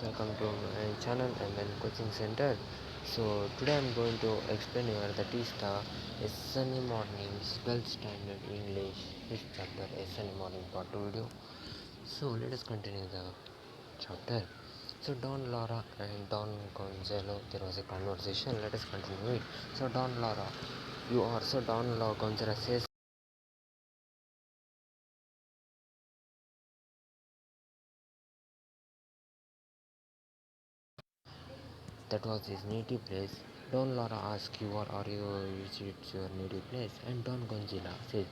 welcome to my channel bymnCoachingcentre. So today I'm going to explain you that is the Asunnymorning 12th standard English fifth chapter Asunnymorning part 2 video. So let us continue the chapter. So Don Laura and Don Gonzalo, there was a conversation. Let us continue it. So Don Laura, you are so Don Laura Gonzalo says that was his native place. Don Laura asked, you are you it's your native place? And Don Gonzalo says,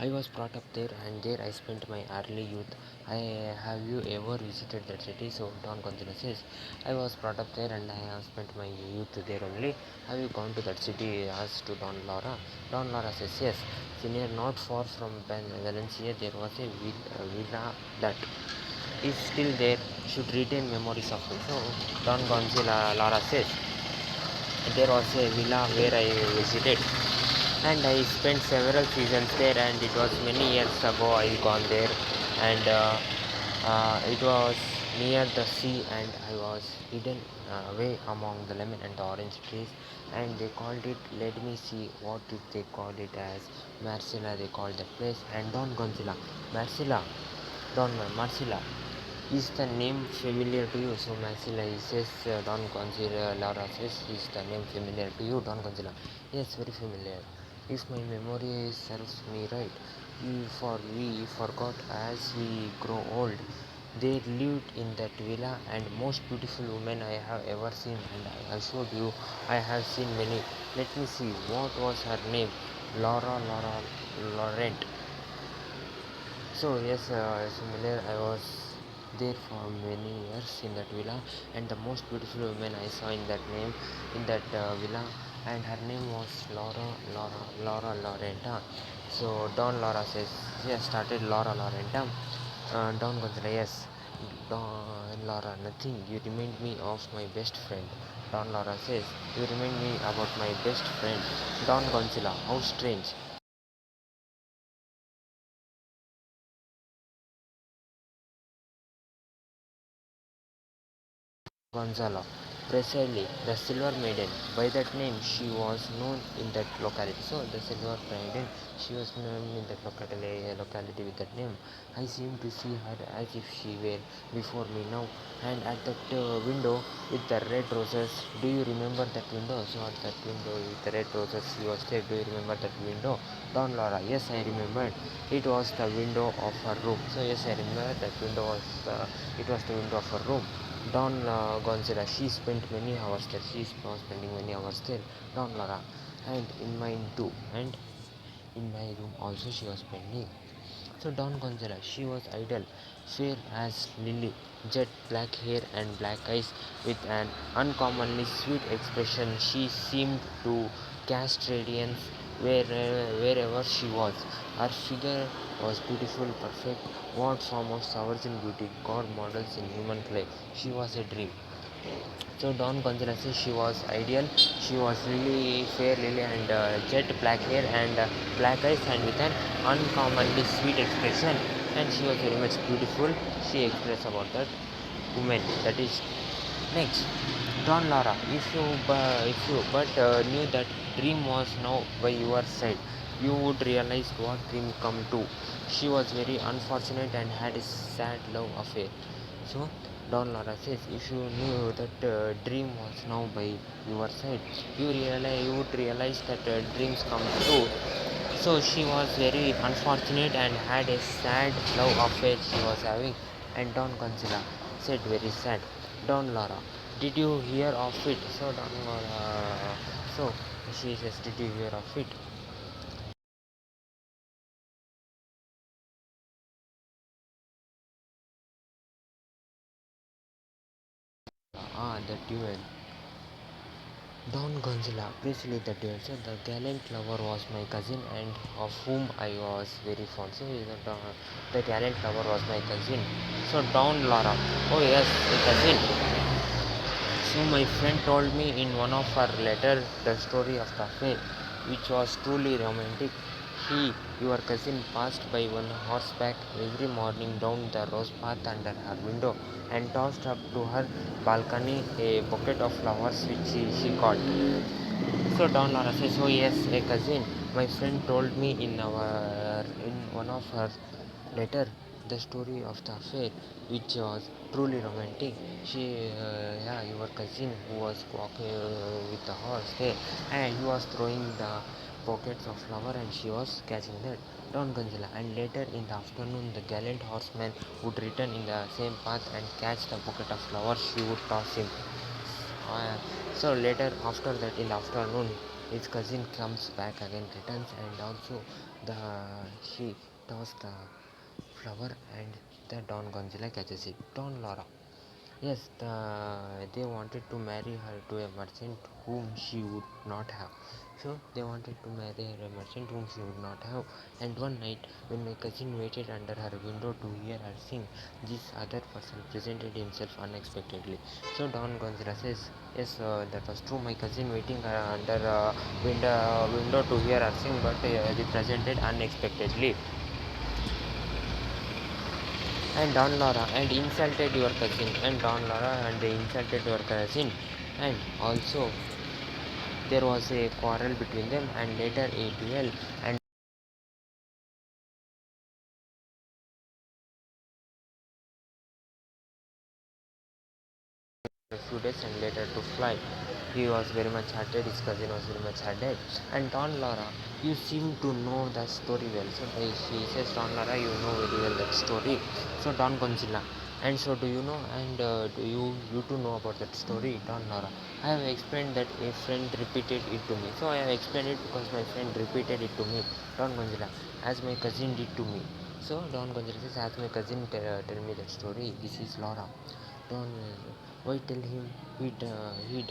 I was brought up there and there I spent my early youth. Have you ever visited that city? So Don Gonzalo says, I was brought up there and I have spent my youth there only. Have you gone to that city? Asked to Don Laura. Don Laura says, yes. Near not far from Valencia there was a villa that is still there, should retain memories of me. So Don Gonzalo Lara says, there was a villa where I visited and I spent several seasons there, and it was many years ago I gone there, and it was near the sea, and I was hidden away among the lemon and the orange trees, and they called it, let me see, what did they call it as? Marcella they called that place. And Don Gonzalo, Marcella, Don Marcella, is the name familiar to you? So Marcella, he says, Don Gonzalo Laura says, is the name familiar to you? Don Gonzalo, yes, very familiar. If my memory serves me right, we forgot as we grow old. They lived in that villa, and most beautiful woman I have ever seen, and I assured you I have seen many. Let me see, what was her name? Laura Laurent. So yes, similar. I was there for many years in that villa, and the most beautiful woman I saw in that villa, and her name was Laura Lorenta. So Don Laura says, yes, started Laura Lorenta. Don Gonzalo, yes. Don Laura, nothing. You remind me of my best friend. Don Laura says, you remind me about my best friend. Don Gonzalo, how strange. Gonzalo, precisely, the Silver Maiden. By that name, she was known in that locality. So, the Silver Maiden, she was known in that locality with that name. I seem to see her as if she were before me now. And at that window with the red roses, do you remember that window? So, at that window with the red roses, she was there. Do you remember that window? Don Laura, yes, I remembered. It was the window of her room. So, yes, I remember that window was it was the window of her room. Don Gonzalo, she spent many hours there. She was spending many hours there. Don Laura, and in mine too, and in my room also she was spending. So Don Gonzalo, she was idle, fair as lily, jet black hair and black eyes, with an uncommonly sweet expression. She seemed to cast radiance wherever she was. Her figure was beautiful, perfect. What form of sovereign beauty God models in human clay? She was a dream. So Don Gonzalo says she was ideal. She was really fair, lily, and jet black hair and black eyes, and with an uncommonly sweet expression. And she was very much beautiful. She expressed about that woman. That is next. Don Lara, if you but knew that dream was now by your side, you would realize what dream come to. She was very unfortunate and had a sad love affair. So Don Lara says, if you knew that dream was now by your side, you would realize that dreams come true. So she was very unfortunate and had a sad love affair she was having. And Don Gonzalo said, very sad. Don Lara, did you hear of it? So so she says, did you hear of it? The duel. Don Gonzalo, briefly the duel. So the gallant lover was my cousin, and of whom I was very fond. So the gallant lover was my cousin. So Don Lara, oh yes, a cousin. So my friend told me in one of her letters the story of the affair, which was truly romantic. he, your cousin, passed by on horseback every morning down the rose path under her window and tossed up to her balcony a bouquet of flowers which she caught. So Don Laura says, "Oh yes, a cousin. My friend told me in one of her letter the story of the affair, which was truly romantic. Yeah, your cousin who was walking with the horse there, and he was throwing the pockets of flower, and she was catching that." Don Gonzala. And later in the afternoon, the gallant horseman would return in the same path and catch the bucket of flowers. She would toss him. Uh, so later, after that, in the afternoon, his cousin comes back again, returns, and also the she tossed the flower, and the Don Gonzalo catches it. Don Laura. Yes, they wanted to marry her to a merchant whom she would not have. So they wanted to marry her a merchant whom she would not have. And one night, when my cousin waited under her window to hear her sing, this other person presented himself unexpectedly. So Don Gonzalez says, "Yes, that was true. My cousin waiting under window to hear her sing, but he presented unexpectedly." And Don Laura and insulted your cousin, and Don Laura and they insulted your cousin, and also there was a quarrel between them, and later a duel, and a few days and later to fly. He was very much hurted, his cousin was very much hurted. And Don Laura, you seem to know the story well. So she says, "Don Laura, you know very well that story." So Don Gonzilla, "And so do you know, and do you too know about that story?" Don Laura, "I have explained that a friend repeated it to me." So I have explained it because my friend repeated it to me. Don Gonzilla, "As my cousin did to me." So Don Gonzilla says, "As my cousin tell me that story." This is Laura. Don, why tell him he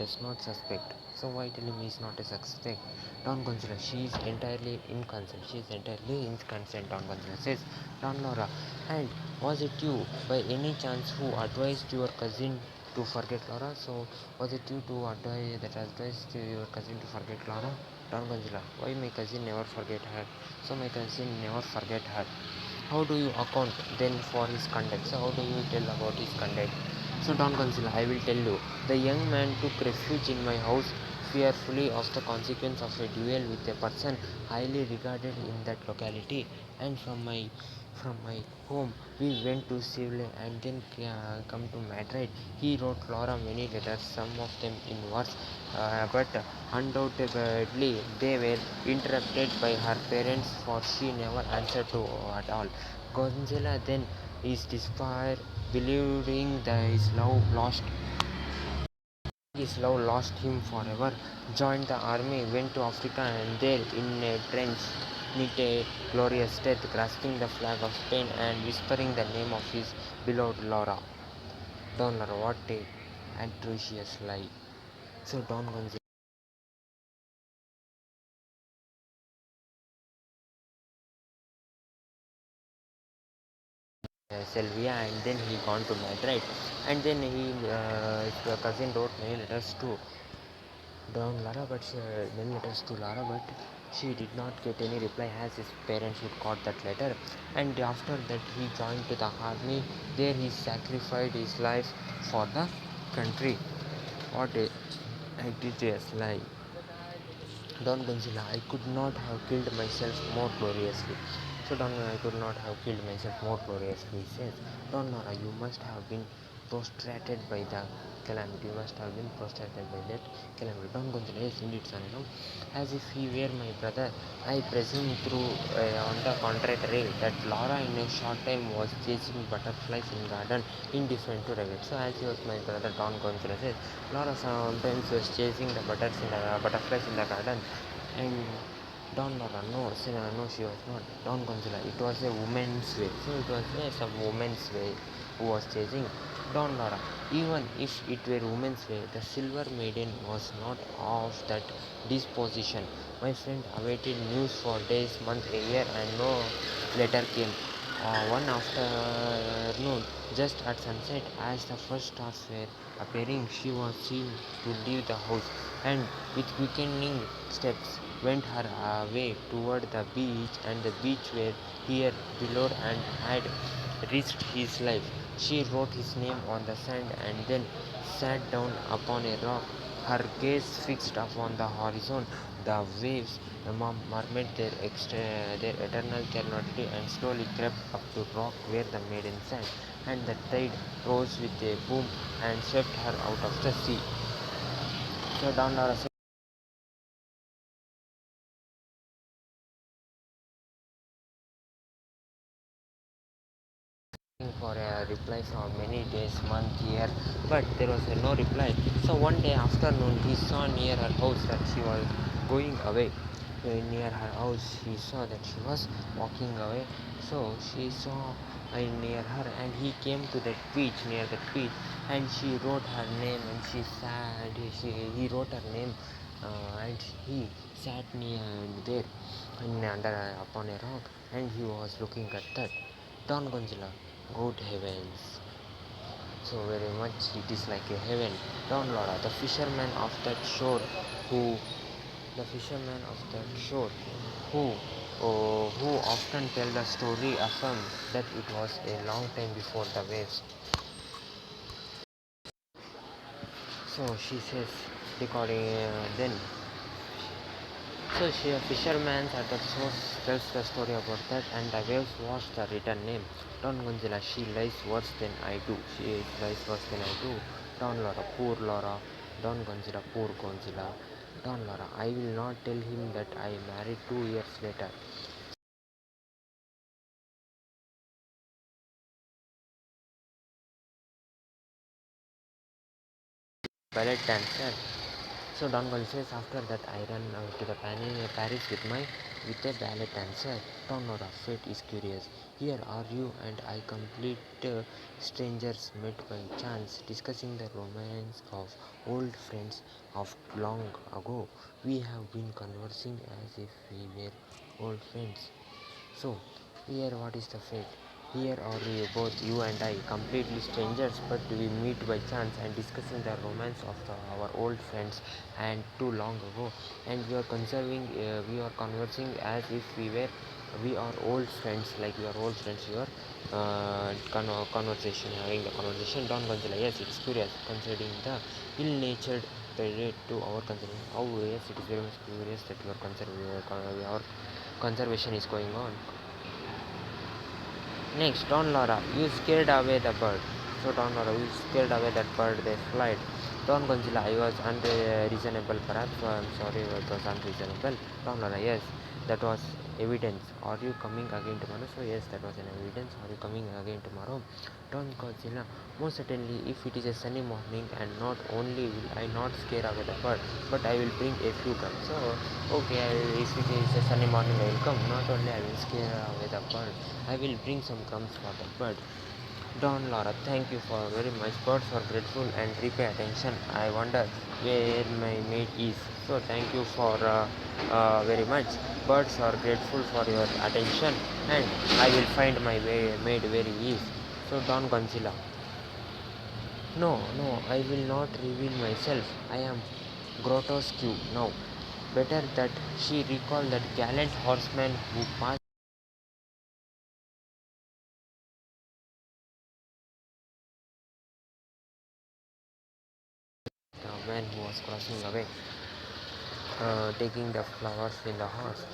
does not suspect? So why tell him he is not a suspect? Don Gonzalo, she is entirely inconsent. She is entirely inconsent. Don Gonzalo says, "Don Laura, and was it you by any chance who advised your cousin to forget Laura?" So was it you to advised your cousin to forget Laura? Don Gonzalo, why my cousin never forget her? So my cousin never forget her. How do you account then for his conduct? So how do you tell about his conduct? So Don Gonzalo, I will tell you. The young man took refuge in my house, fearfully of the consequence of a duel with a person highly regarded in that locality, and from my home we went to Seville and then come to Madrid. He wrote Laura many letters, some of them in verse, but undoubtedly they were interrupted by her parents, for she never answered to at all. Gonzalo then is despair, believing that his love lost him forever, joined the army, went to Africa, and there in a trench met a glorious death, grasping the flag of Spain and whispering the name of his beloved Laura. Don Laura, what a atrocious lie. So Don Gonzalo Sylvia, and then he gone to Madrid, and then his cousin wrote many letters to Lara, but many letters to Lara, but she did not get any reply as his parents would got that letter. And after that, he joined to the army. There, he sacrificed his life for the country. What a egregious lie! Don Gonzalo, I could not have killed myself more gloriously. So Don, I could not have killed myself more gloriously. He says, Don Nora, you must have been prostrated by the calamity. You must have been prostrated by that calamity. Don Gonzalo, yes, indeed, son. As if he were my brother, I presume through on the contrary that Laura in a short time was chasing butterflies in garden, indifferent to regret. So as he was my brother, Don Gonzalo says, Laura sometimes was chasing the butterflies in the garden, and Don Laura, no, no, she was not. Don Gonzalo, it was a woman's way. So it was some woman's way who was chasing Don Laura. Even if it were woman's way, the silver maiden was not of that disposition. My friend awaited news for days, months, a year, and no letter came. One afternoon, just at sunset, as the first stars were appearing, she was seen to leave the house, and with quickening steps went her way toward the beach, and the beach where here below and had risked his life. She wrote his name on the sand and then sat down upon a rock, her gaze fixed upon the horizon. The waves murmured their eternal eternity and slowly crept up to rock where the maiden sat, and the tide rose with a boom and swept her out of the sea. So down our for a reply for many days, month, year, but there was no reply. So one day afternoon, he saw near her house that she was going away. Near her house, he saw that she was walking away. So she saw near her, and he came to that beach, near that beach, and she wrote her name, and she sat. He wrote her name, and he sat near there, and under upon a rock, and he was looking at that. Don Gonzalo, good heavens! So very much it is like a heaven. Don Laura, who the fisherman of that shore, who who often tell the story, affirm that it was a long time before the waves. So she says, recording then. So she, a fisherman at the source tells the story about that, and the waves wash the written name. Don Gonzala, she lies worse than I do. She lies worse than I do. Don Laura, poor Laura. Don Gonzala, poor Gonzala. Don Laura, I will not tell him that I married 2 years later. Ballet dancer. So Don Gonzalo says, after that I ran to the Paris with a ballet dancer. Don Laura, fate is curious. Here are you and I, complete strangers met by chance, discussing the romance of old friends of long ago. We have been conversing as if we were old friends. So, here what is the fate? Here are we both, you and I, completely strangers, but we meet by chance and discussing the romance of our old friends and too long ago, and we are conversing as if we are old friends, like we are old friends. We are having the conversation. Don Gonzalo, yes, it's curious, considering the ill-natured predate to our conservation. Oh, yes, it is very much curious that our conservation is going on. Next, Don Laura, you scared away the bird. So Don Laura, you scared away that bird, they flight. Don Gonzalo, I was unreasonable perhaps, so I'm sorry it was unreasonable. Don Laura, yes, that was evidence. Are you coming again tomorrow? So yes, that was an evidence. Are you coming again tomorrow? Don Gonzalo, most certainly, if it is a sunny morning, and not only will I not scare away the bird, but I will bring a few crumbs. So okay, if it is a sunny morning, I will come. Not only I will scare away the bird, I will bring some crumbs for the bird. Don Laura, thank you for very much. Birds are grateful and repay attention. I wonder where my mate is. So thank you for very much. Birds are grateful for your attention, and I will find my mate where he is. So Don Gonzalo, no, no, I will not reveal myself. I am grotesque now. Better that she recall that gallant horseman who passed the man who was crossing away, taking the flowers in the horse.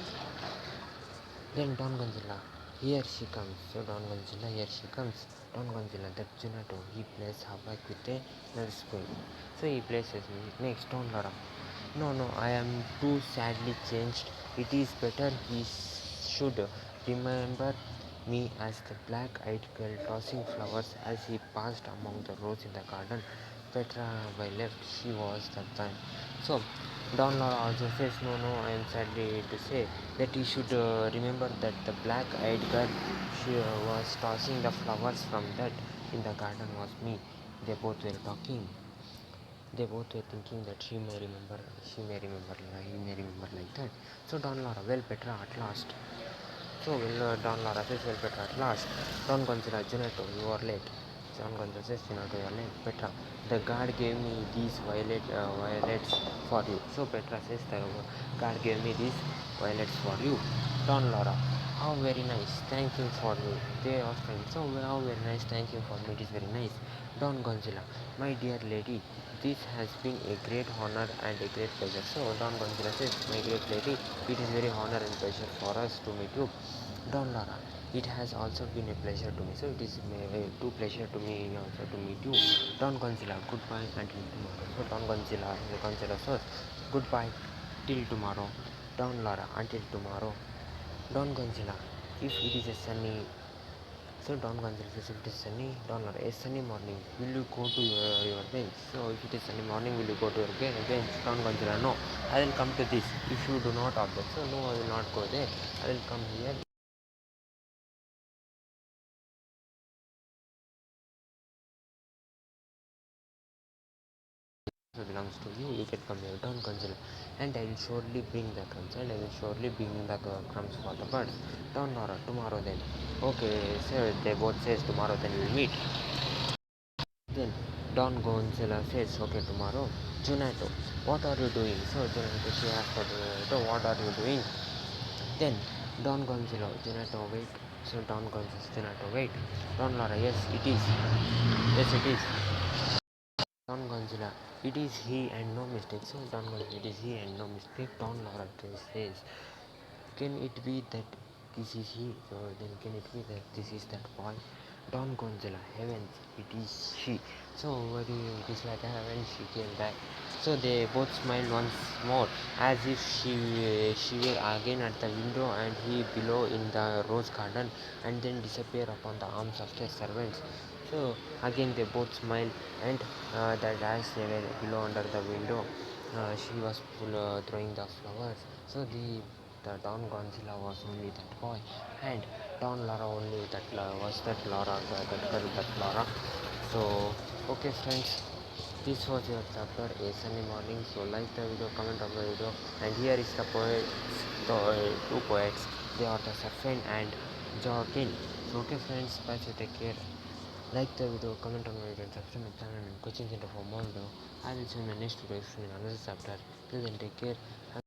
Then Don Gonzalo, here she comes. So Don Gonzalo, here she comes. Don Gonzalo, that Junato, he plays havoc with a nurse spoon. So he places me. Next, Don Laura. No, no, I am too sadly changed. It is better he should remember me as the black-eyed girl tossing flowers as he passed among the rows in the garden. Petra, by left, she was the one. So Don Laura also says, no, no, I am sadly to say that he should remember that the black-eyed girl she was tossing the flowers from that in the garden was me. They both were talking. They both were thinking that he may remember like that. So Don Laura, well, Petra, at last. So Don Laura says, well, Petra, at last. Don Gonzalo, Juneto, you are late. John Gonzalez says, you know, to your name, Petra. The guard gave me these violets for you. So Petra says, the guard gave me these violets for you. Don Laura, how very nice. Thank you for me. They are friends. So how very nice. Thank you for me. It is very nice. Don Gonzala, my dear lady, this has been a great honor and a great pleasure. So Don Gonzala says, my great lady, it is very honor and pleasure for us to meet you. Don Laura, it has also been a pleasure to me. So it is a pleasure to me also to meet you. Don Gonzala, goodbye until tomorrow. So Don Gonzala says, goodbye till tomorrow. Don Laura, until tomorrow. Don Gonzala, if it is a sunny, so Don Gonzalez says, if it is sunny, Don Laura, a sunny morning, will you go to your bench? So if it is sunny morning, will you go to your bench? Don Gonzalez, no, I will come to this if you do not object. So no, I will not go there. I will come here. Belongs to you, you can come here. Don't consider, and I will surely bring the crumbs, and I will surely bring the crumbs for the birds. Don't Nora, tomorrow then. Okay, sir, they both says tomorrow then we'll meet. Then Don Gonzala says, okay, tomorrow. Junato, what are you doing? So Junato, she asked for Junato, what are you doing? Then Don Gonzalo, Junato, wait. So Don Gonzalo, Junato, wait. Don Laura, yes, it is. Yes, it is. Don Gonzala, it is he and no mistake. So Don Gonzala, it is he and no mistake. Don Laura says, can it be that this is he? So then can it be that this is that boy? Don Gonzala, heavens, it is she. So it is like a heaven, she came back. So they both smiled once more, as if she were again at the window and he below in the rose garden, and then disappear upon the arms of their servants. So again they both smiled, and that as they were below under the window, she was throwing the flowers. So the Don Gonzala was only that boy, and Don Laura only that was that Laura, that girl, that Laura. So okay friends, this was your chapter A Sunny Morning. So like the video, comment on the video, and here is the poets, the two poets. They are the Serpent and Joaquin. So okay friends, bye, so take care. Like the video, comment on my video, and subscribe my channel and coaching center for more video. I will see you in my next video in another chapter. Till then, take care.